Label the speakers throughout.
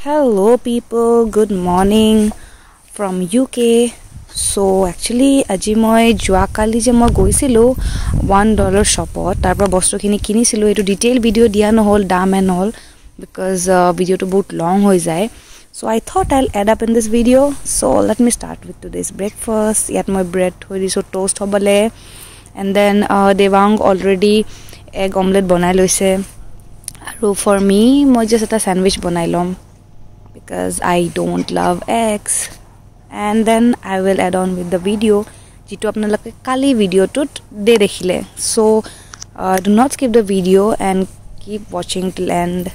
Speaker 1: Hello people, good morning from UK. So actually aji moi jua kali je moi goisilo $1 shopot tarpa bostu khini kinisilo etu detail video dia no hol dam and all because video to both long hoi jay. So I thought I'll add up in this video. So let me start with today's breakfast. Yat moi bread hoi so toast hobale and then Devang already egg omelette banai loise. So for me moi just eta sandwich banai lom because I don't love eggs, and then I will add on with the video jitu apnaloke kali video tut de dekhile. So do not skip the video and keep watching till end.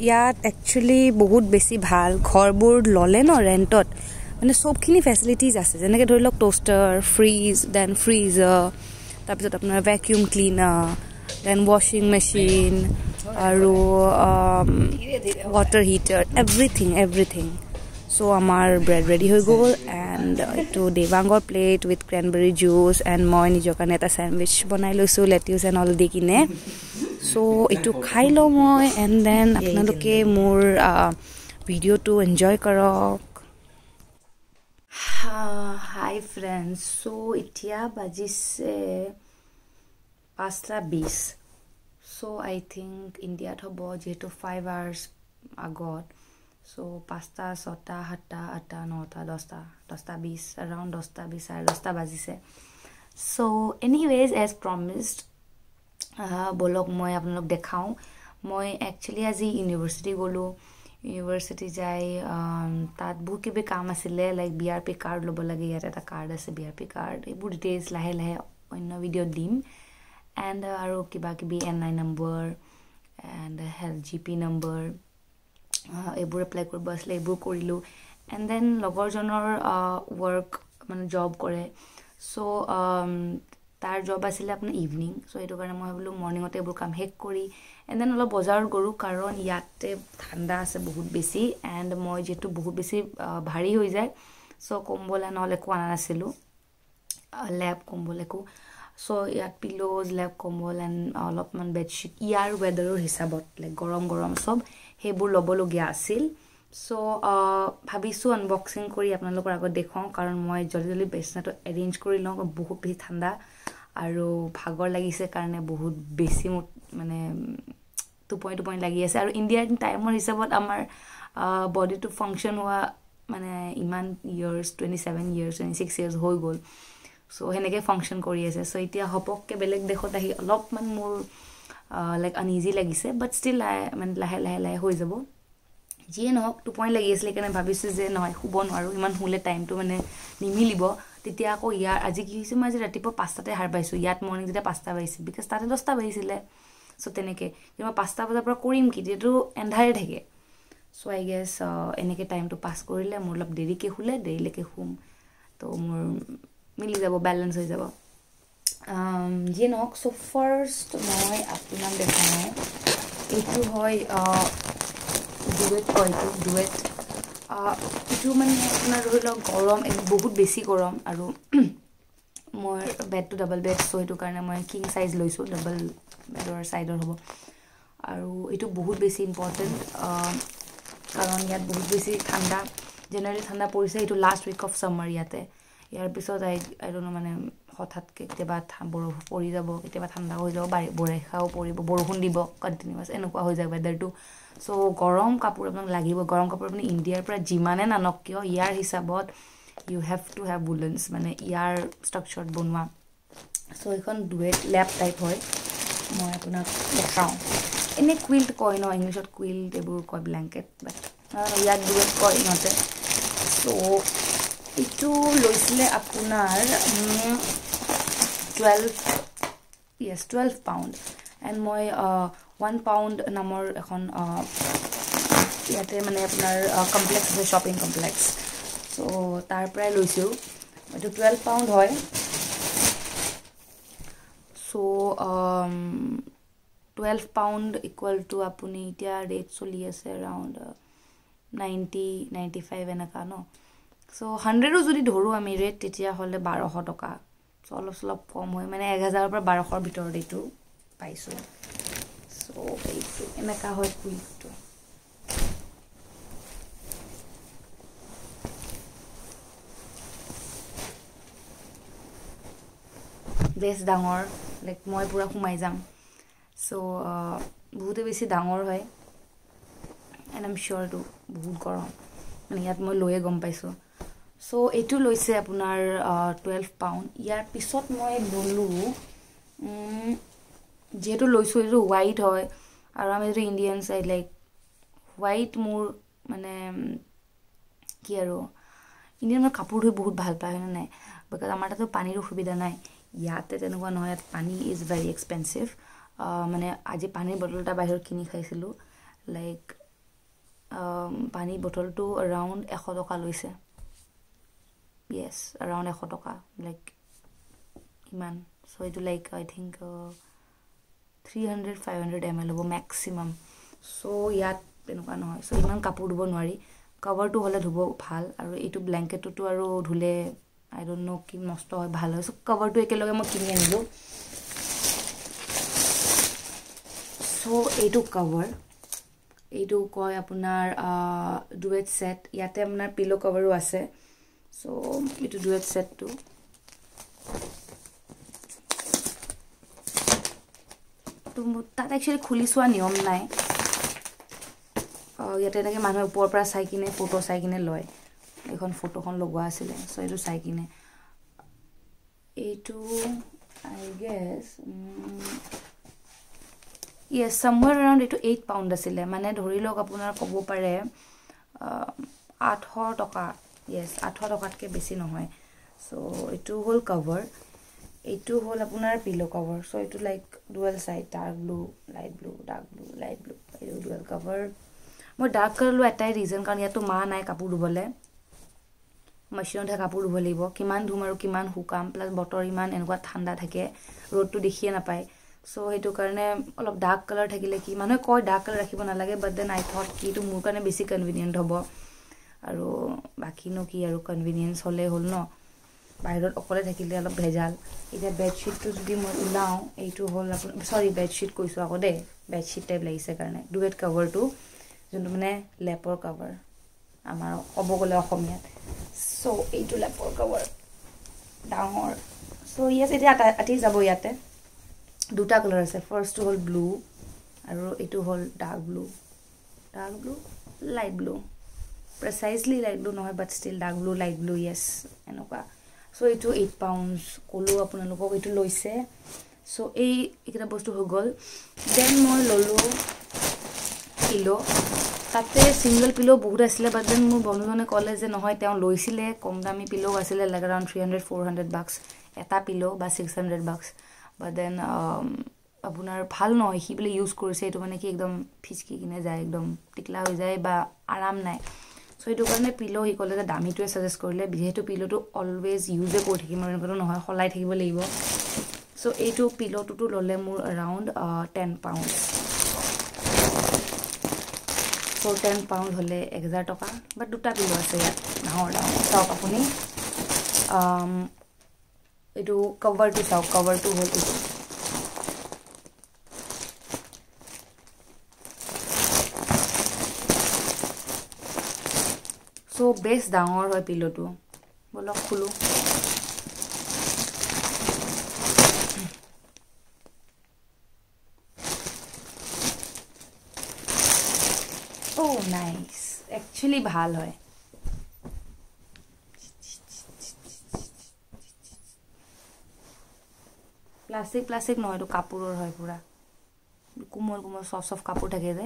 Speaker 1: Yat actually bahut besi bhal ghorbur lole no rentot mane sob khini facilities ase jeneke dhorilok toaster, then freezer, tar pisot apnar vacuum cleaner, then washing machine, water heater, everything. So amar bread ready hoi gol and to Devangor plate with cranberry juice and moi nijor kane eta sandwich banai loisu lettuce and all dikine. So itu khai lo moi and then apnaloke more video to enjoy karok. Hi friends, so itia bajise 5:20. So I think India thobo jeto 5 hours agot. So 5, 6, 7, 8, 9, 10, 20, around 10 bajise. So anyways, as promised, bolok moi apnalok dekhau. Moi actually aji university golo. University jai tat bu kibe kaam asile like BRP card lobo lage yata eta card ase BRP card. Ebu details lahe onno video dim. And aro kiba kibi NI number and health GP number ebur apply korbo asle ebur korilu, and then logor jonor work mane job kore. So tar job asile apna evening, so eto karone moi bolu morning ote ebur kam hek kori and then olo bazar goru karon yate thanda ase bahut besi and moi jetu bahut besi bhari hoi jay, so kombola nole ko ana asilu lab kombole ko. So yat pillows, lap kombol and all of man bed sheet year weather hisabot like gorom sob hebur lobologia asil. So bhabisu unboxing kori apnalokor agot dekhon karon moi joldi besna to arrange kori lom bahut beshi thanda aru bhagor lagise karone bahut beshi mane 2 point lagi ase aru Indian time hisabot amar body to function wa mane iman years 27 years 26 years hoi gol. So heneke function kori ase. So itia hopok ke beleg dekhot ahi alop man more like uneasy lagise, but still I man lahe hoi jabo ji no 2 point lagi asle kane bhabisu je noy hubo naru iman hule time to mane nimilibo titia ko yar aji ki hise maji ratipo 5 ta har baisu yat morning jeta 5 ta baisi because tate 10 ta baisile. So teneke jema 5 ta bajar pora korim ki jetu endhare thake. So I guess eneke time to pass korile mor lop deri ke hule derile ke hum to mor mili jabo balance hoi jabo. Je nok so first moi apunak dekhai etu hoy duet etu mane apnar hoilo gorom ek bahut beshi gorom aru moi bed to double bed, so etu karone moi king size loisu double bed or side or hobo aru etu bahut beshi important karon yat bahut beshi thanda generally thanda porise etu last week of summer yate ইয়ার পিছত I don't know মানে হঠাৎ কেতিয়াবা বৰফ পৰি যাব, কেতিয়াবা ঠাণ্ডা হৈ যাব, বৰষাও পৰিব, বৰষুণ দিব কন্টিনিউয়াস এনেকুৱা হৈ যায় weather-টো. সো গৰম কাপোৰ আপোনাক লাগিব, গৰম কাপোৰ আপুনি ইণ্ডিয়াৰ পৰা যিমানে নানক কিয় ইয়াৰ হিচাপত you have to have woolens মানে ইয়াৰ স্ট্ৰাকচাৰ্ড বনোৱা. সো এখন ডুৱেট ল্যাপ টাইপ হয়, মই আপোনাক দেখাও. এনে কুইল্ট কয় ন ইংলিছত, কুইল্ট এবোৰ কয় ব্ল্যাঙ্কেট, বাট ইয়াত ডুৱেট কয় নতে. So itu loisile apunar 12 pound and moi 1 pound namor ekhon yate mane apunar complex the shopping complex, so tar pray loisu etu 12 pound hoy. So 12 pound equal to apuni itia rate choli ase around 90-95 enaka no. So 100 যদি ধৰো আমি rate তেতিয়া হলে 1200 টকা, so অলপ কম হয় মানে 1000 পৰা 1200 ভিতৰত এটো পাইছো. সো এইটো এনেকা হয় কুইকটো. বেছ ডাঙৰ লাইক মই পুৰা সোমাই যাম সো বহুতে বেছি ডাঙৰ হয় এণ্ড আই এম শিওৰ টু বহুত গৰম মানে ইয়াত মই লৈয়ে গম পাইছোঁ সো এইটো লৈছে আপোনাৰ 12 পাউণ্ড ইয়াৰ পিছত মই ল'লোঁ যেহেতু লৈছোঁ এইটো হোৱাইট হয় আৰু আমি যদি ইণ্ডিয়ান চাইড লাইক হোৱাইট মোৰ মানে কি আৰু ইণ্ডিয়ানৰ কাপোৰ ধুই বহুত ভাল পায় হয় নাই বিকজ আমাৰ তাতো পানীৰ সুবিধা নাই ইয়াতে তেনেকুৱা নহয় ইয়াত পানী ইজ ভেৰি এক্সপেঞ্চিভ মানে আজি পানীৰ বটল এটা বাহিৰত কিনি খাইছিলোঁ লাইক পানীৰ বটলটো এৰাউণ্ড 100 টকা লৈছে য়েছ এৰাউণ্ড 100 টকা লাইক ইমান চ' এইটো লাইক আই থিংক 300-500 ml হ'ব মেক্সিমাম চ' ইয়াত তেনেকুৱা নহয় চ' ইমান কাপোৰ ধুব নোৱাৰি কভাৰটো হ'লে ধুব ভাল আৰু এইটো ব্লেংকেটটো আৰু ধুলে আই ডোণ্ট ন' কি নষ্ট হয় ভাল হয় চ' কভাৰটো একেলগে মই কিনি আনিলোঁ চ' এইটো কভাৰ এইটো কয় আপোনাৰ ডুৱেট ছেট ইয়াতে আপোনাৰ পিলো কভাৰো আছে চ' এইটো ডুৱেট ছেটটো তাত একচুৱেলি খুলি চোৱা নিয়ম নাই ইয়াতে এনেকৈ মানুহে ওপৰৰ পৰা চাই কিনে ফটো চাই কিনে লয় এইখন ফটোখন লগোৱা আছিলে চ' এইটো চাই কিনে এইটো আই গেছ য়েছ চামৱেৰ এৰাউণ্ড এইটো 8 পাউণ্ড আছিলে মানে ধৰি লওক আপোনাৰ ক'ব পাৰে 800 টকা য়েছ 800 টকাতকৈ বেছি নহয় চ' এইটো হ'ল কভাৰ এইটো হ'ল আপোনাৰ পিলো কভাৰ চ' এইটো like dual side dark blue light blue এইটো ডুৱেল কভাৰ মই ডাৰ্ক কালাৰ লোৱা এটাই ৰিজন কাৰণ ইয়াতো মা নাই কাপোৰ ধুবলৈ মেচিনতহে কাপোৰ ধুব লাগিব কিমান ধুম আৰু কিমান শুকাম প্লাছ বতৰ ইমান এনেকুৱা ঠাণ্ডা থাকে ৰ'দটো দেখিয়ে নাপায় চ' সেইটো কাৰণে অলপ ডাৰ্ক কালাৰ থাকিলে কি মানুহে কয় ডাৰ্ক কালাৰ ৰাখিব নালাগে বাট দেন আই থট কি এইটো মোৰ কাৰণে বেছি কনভিনিয়েণ্ট হ'ব আৰু বাকীনো কি আৰু কনভিনিয়েঞ্চ হ'লে হ'ল ন বাহিৰত অকলে থাকিলে অলপ ভেজাল এতিয়া বেডশ্বীটটো যদি মই ওলাওঁ এইটো হ'ল আপোনাৰ চৰি বেডশ্বীট কৈছোঁ আকৌ দেই বেডশ্বীট টাইপ লাগিছে কাৰণে ডুৱেট কভাৰটো যোনটো মানে লেপৰ কভাৰ আমাৰ ক'ব গ'লে অসমীয়াত চ' এইটো লেপৰ কভাৰ ডাঙৰ চ' য়েছ এতিয়া আঁতি যাব ইয়াতে দুটা কালাৰ আছে ফাৰ্ষ্টটো হ'ল ব্লু আৰু এইটো হ'ল dark blue light blue precisely light blue নহয় but still dark blue light blue yes এনেকুৱা চ' এইটো 8 পাউণ্ডছ ক'লোঁ আপোনালোকক এইটো লৈছে চ' এইকেইটা বস্তু হৈ গ'ল দেন মই ল'লোঁ পিলো তাতে ছিংগল পিলো বহুত আছিলে বাট দেন মোৰ বন্ধুজনে ক'লে যে নহয় তেওঁ লৈছিলে কম দামী পিলো আছিলে লাইক এৰাউণ্ড 300-400 বাক্স এটা পিলো বা 600 বাক্স বাট দেন আপোনাৰ ভাল নহয় সি বোলে ইউজ কৰিছে এইটো মানে কি একদম ফিচকি কিনে যায় একদম টিকলা হৈ যায় বা আৰাম নাই চ' এইটো কাৰণে পিলো সি ক'লে যে দামীটোৱে ছাজেষ্ট কৰিলে যিহেতু পিলোটো অলৱেজ ইউজে কৰি থাকিম আৰু এনেকুৱাটো নহয় সলাই থাকিব লাগিব চ' এইটো পিলোটোতো ল'লে মোৰ এৰাউণ্ড 10 পাউণ্ড চ' 10 পাউণ্ড হ'লে 1000 টকা বাট দুটা পিলো আছে ইয়াত ডাঙৰ চাওক আপুনি এইটো কভাৰটো চাওক কভাৰটো হ'ল এইটো চ' বেছ ডাঙৰ হয় পিলোটো বলক খোলোঁ অ' নাইচ একচুৱেলি ভাল হয় প্লাষ্টিক নহয় এইটো কাপোৰৰ হয় পুৰা কোমল চফ কাপোৰ থাকে যে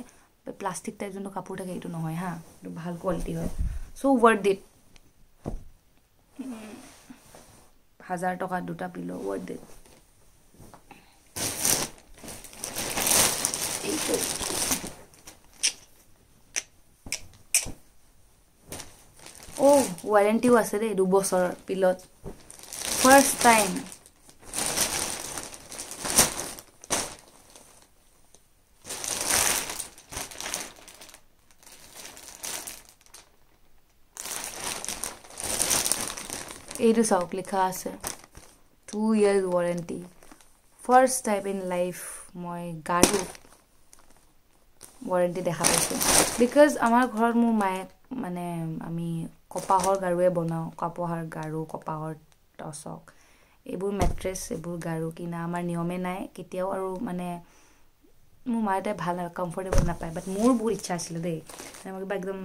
Speaker 1: প্লাষ্টিক টাইপ যোনটো কাপোৰ থাকে এইটো নহয় হা এইটো ভাল কোৱালিটি হয় চ' ৱৰ্থ ইট 1000 টকা দুটা পিলো ৱৰ্থ ইট এইটো ৱাৰেণ্টিও আছে দেই 2 বছৰৰ পিলত ফাৰ্ষ্ট টাইম এইটো চাওক লিখা আছে 2 years warranty first time in life মই গাড়ী ৱাৰেণ্টি দেখা পাইছোঁ বিকজ আমাৰ ঘৰত মোৰ মায়ে মানে আমি কপাহৰ গাৰুৱে বনাওঁ কপাহৰ গাৰু কপাহৰ টচক এইবোৰ মেট্ৰেছ এইবোৰ গাৰু কিনা আমাৰ নিয়মে নাই কেতিয়াও আৰু মানে মোৰ মাইতে ভাল কমফৰ্টেবল নাপায় বাট মোৰ বহুত ইচ্ছা আছিল দেই মই কিবা একদম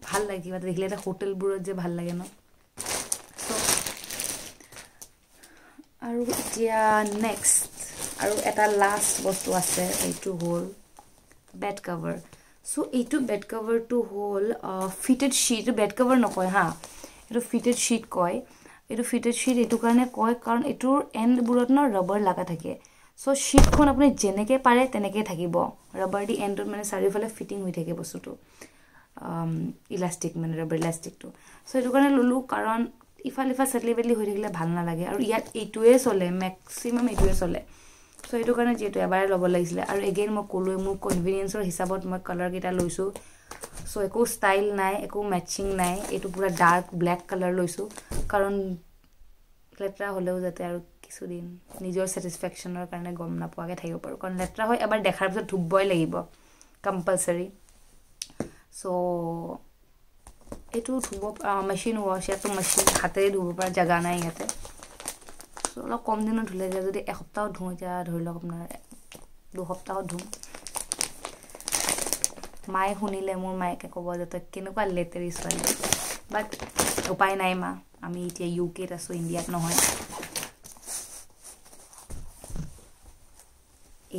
Speaker 1: ভাল লাগে কিবা দেখিলে এটা হোটেলবোৰত যে ভাল লাগে ন আৰু এতিয়া নেক্সট আৰু এটা লাষ্ট বস্তু আছে এইটো হ'ল বেড কভাৰ সো এইটো বেড কভাৰটো হ'ল ফিটেড शीट বেড কভাৰ নকয় হা এইটো ফিটেড शीट কয় এইটো ফিটেড शीट এইটো কাৰণে কয় কাৰণ এইটোৰ এণ্ডবোৰত ন ৰবৰ লাগা থাকে সো शीटখন আপুনি যেনেকৈ পাৰে তেনেকৈ থাকিব ৰবৰ দি এণ্ডত মানে চাৰিওফালে ফিটিং হৈ থাকে বস্তুটো ইলাষ্টিক মানে ৰবৰ ইলাষ্টিকটো সো এইটো কাৰণে ললোঁ কাৰণ ইফাল চেটলি বেটলি হৈ থাকিলে ভাল নালাগে আৰু ইয়াত এইটোৱে চলে মেক্সিমাম এইটোৱে চলে সো এইটো কাৰণে যেটো এবাৰে ল'ব লাগিছিলে আৰু এগেইন মই ক'লোৱে মোৰ কনভিনিয়েন্সৰ হিচাপত মই কালাৰ কেইটা লৈছোঁ সো একো ষ্টাইল নাই একো মেচিং নাই এইটো পুৰা ডাৰ্ক ব্লেক কালাৰ লৈছোঁ কাৰণ লেটৰা হ'লেও যাতে আৰু কিছুদিন নিজৰ ছেটিছফেকশ্যনৰ কাৰণে গম নাপোৱাকৈ থাকিব পাৰোঁ কাৰণ লেটৰা হয় এবাৰ দেখাৰ পিছত ধুবই লাগিব কম্পালচাৰী সো এইটো ধুব মেচিন ৱাছ ইয়াতো মেচিন হাতেৰে ধুব পৰা জেগা নাই ইয়াতে সো অলপ কম দিনত ধুলে যায় যদি এসপ্তাহত ধুওঁ এতিয়া ধৰি লওক আপোনাৰ 2 সপ্তাহত ধুম মায়ে শুনিলে মোৰ মায়েকে ক'ব যে তই কেনেকুৱা লেতেৰি ছোৱালী বাট উপায় নাই মা আমি এতিয়া ইউকেত আছোঁ ইণ্ডিয়াত নহয়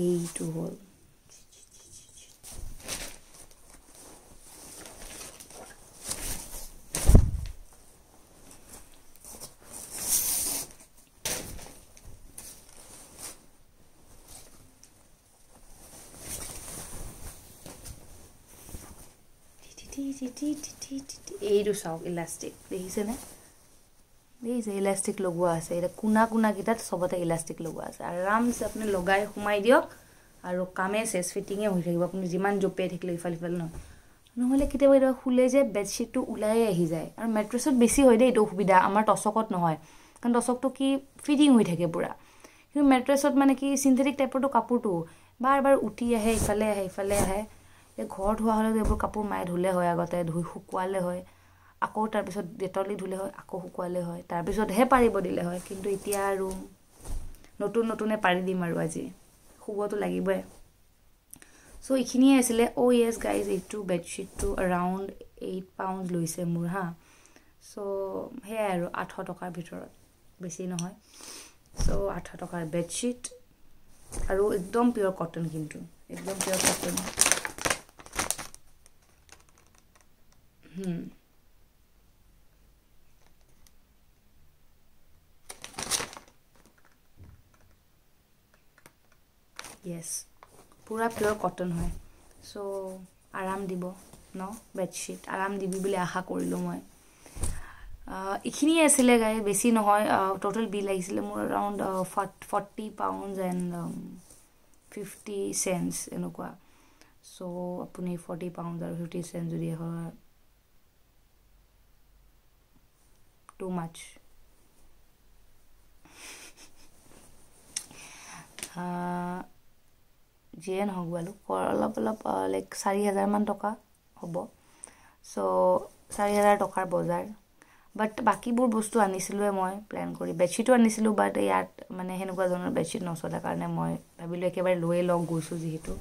Speaker 1: এইটো হ'ল এইটো চাওক ইলাষ্টিক দেখিছেনে দেখিছে ইলাষ্টিক লগোৱা আছে এটা কোনা কেইটাত চবতে ইলাষ্টিক লগোৱা আছে আৰামছে আপুনি লগাই সোমাই দিয়ক আৰু কামে চেছ ফিটিঙে হৈ থাকিব আপুনি যিমান জপিয়াই থাকিলে ইফাল নহ'লে কেতিয়াবা খুলে যে বেডশ্বীটটো ওলাই আহি যায় আৰু মেট্ৰেছত বেছি হয় দেই এইটো অসুবিধা আমাৰ টচকত নহয় কাৰণ টচকটো কি ফিটিং হৈ থাকে পুৰা কিন্তু মেট্ৰেছত মানে কি চিন্থেটিক টাইপৰটো কাপোৰটো বাৰ উঠি আহে ইফালে আহে ঘৰ ধোৱা হ'লে এইবোৰ কাপোৰ মায়ে ধুলে হয় আগতে ধুই শুকুৱালে হয় আকৌ তাৰপিছত ডেটলি ধুলে হয় আকৌ শুকুৱালে হয় তাৰপিছতহে পাৰিব দিলে হয় কিন্তু এতিয়া আৰু নতুনে পাৰি দিম আৰু আজি শুবতো লাগিবই সো এইখিনিয়ে আছিলে য়েছ গাইজ এইটো বেডশ্বীটটো এৰাউণ্ড 8 পাউণ্ড লৈছে মোৰ হা সো সেয়াই আৰু 800 টকাৰ ভিতৰত বেছি নহয় সো 800 টকাৰ বেডশ্বীট আৰু একদম পিয়ৰ কটন কিন্তু একদম পিয়ৰ কটন য়েছ পুৰা পিয়ৰ কটন হয় সো আৰাম দিব ন বেডশ্বীট আৰাম দিবি বুলি আশা কৰিলোঁ মই এইখিনিয়ে আছিলে গাই বেছি নহয় টোটেল বিল আহিছিলে মোৰ এৰাউণ্ড 40 পাউণ্ডছ এণ্ড 50 চেণ্টছ এনেকুৱা সো আপুনি 40 পাউণ্ডছ আৰু 50 চেণ্টছ যদি হয় টু মাছ যিয়ে নহওক বোলো অলপ লাইক 4,000 মান টকা হ'ব সো 4,000 টকাৰ বজাৰ বাট বাকীবোৰ বস্তু আনিছিলোঁৱে মই প্লেন কৰি বেডশ্বীটো আনিছিলোঁ বাট ইয়াত মানে সেনেকুৱা ধৰণৰ বেডশ্বীট নচলে কাৰণে মই ভাবিলোঁ একেবাৰে লৈয়ে লওঁ গৈছোঁ যিহেতু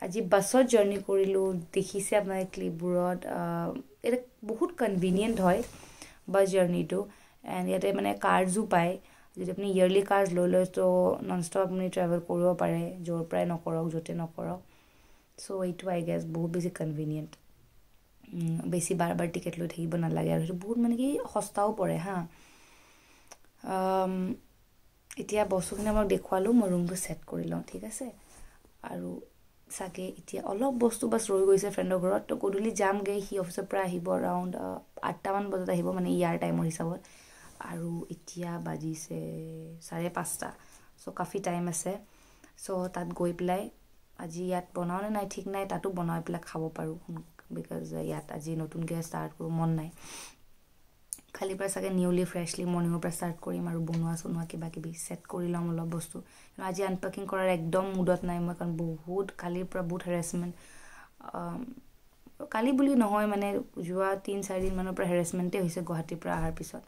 Speaker 1: আজি বাছত জাৰ্ণি কৰিলোঁ দেখিছে আপোনাৰ ক্লিপবোৰত এটা বহুত কনভিনিয়েণ্ট হয় বাছ জাৰ্ণিটো এণ্ড ইয়াতে মানে কাৰ্ডছো পায় যদি আপুনি ইয়াৰলি কাৰ্ড লৈ তো নন ষ্টপ আপুনি ট্ৰেভেল কৰিব পাৰে য'ৰ পৰাই নকৰক য'তে নকৰক সো এইটো আই গেছ বহুত বেছি কনভিনিয়েণ্ট বেছি বাৰ টিকেট লৈ থাকিব নালাগে আৰু সেইটো বহুত মানে কি সস্তাও পৰে হা এতিয়া বস্তুখিনি আমাক দেখুৱালোঁ মই ৰুমটো ছেট কৰি লওঁ ঠিক আছে আৰু চাগে এতিয়া অলপ বস্তু বাছ ৰৈ গৈছে ফ্ৰেণ্ডৰ ঘৰত তো গধূলি যামগৈ সি অফিচৰ পৰা আহিব এৰাউণ্ড 8টামান বজাত আহিব মানে ইয়াৰ টাইমৰ হিচাপত আৰু এতিয়া বাজিছে 5:30 সো কাফি টাইম আছে সো তাত গৈ পেলাই আজি ইয়াত বনাওঁ নে নাই ঠিক নাই তাতো বনাই পেলাই খাব পাৰোঁ বিকজ ইয়াত আজি নতুনকৈ ষ্টাৰ্ট কৰোঁ মন নাই খালিৰ পৰা চাগে নিউলি ফ্ৰেছলি মৰ্ণিঙৰ পৰা ষ্টাৰ্ট কৰিম আৰু বনোৱা কিবা কিবি ছেট কৰি ল'ম অলপ বস্তু আজি আনপেকিং কৰাৰ একদম মুডত নাই মই কাৰণ বহুত কালিৰ পৰা বহুত হেৰেছমেণ্ট কালি বুলি নহয় মানে যোৱা 3-4 দিনমানৰ পৰা হেৰেছমেণ্টেই হৈছে গুৱাহাটীৰ পৰা অহাৰ পিছত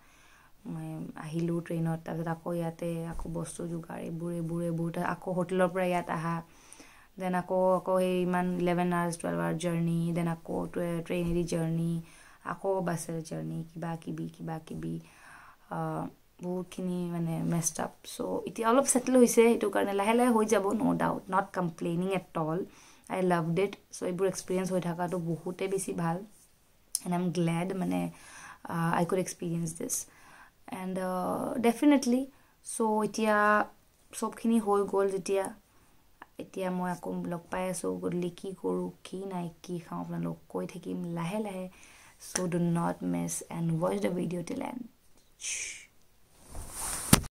Speaker 1: মই আহিলোঁ ট্ৰেইনত তাৰপিছত আকৌ ইয়াতে আকৌ বস্তু যোগাৰ এইবোৰ আকৌ হোটেলৰ পৰা ইয়াত আহা দেন আকৌ সেই ইমান 11 hours 12 hour জাৰ্ণি দেন আকৌ ট্ৰেইনেদি জাৰ্ণি আকৌ বাছেৰে জাৰ্ণি কিবা কিবি বহুতখিনি মানে মেষ্ট আপ চ' এতিয়া অলপ ছেটেল হৈছে সেইটো কাৰণে লাহে লাহে হৈ যাব no' doubt not complaining at all I loved it so' এইবোৰ এক্সপিৰিয়েঞ্চ হৈ থকাটো বহুতেই বেছি ভাল এণ্ড আই এম গ্লেড মানে I could experience this and definitely so' এতিয়া চবখিনি হৈ গ'ল যেতিয়া এতিয়া মই আকৌ লগ পাই আছোঁ গধূলি কি কৰোঁ কি নাই কি খাওঁ আপোনালোক কৈ থাকিম লাহে লাহে so' do not miss and watch the video' till and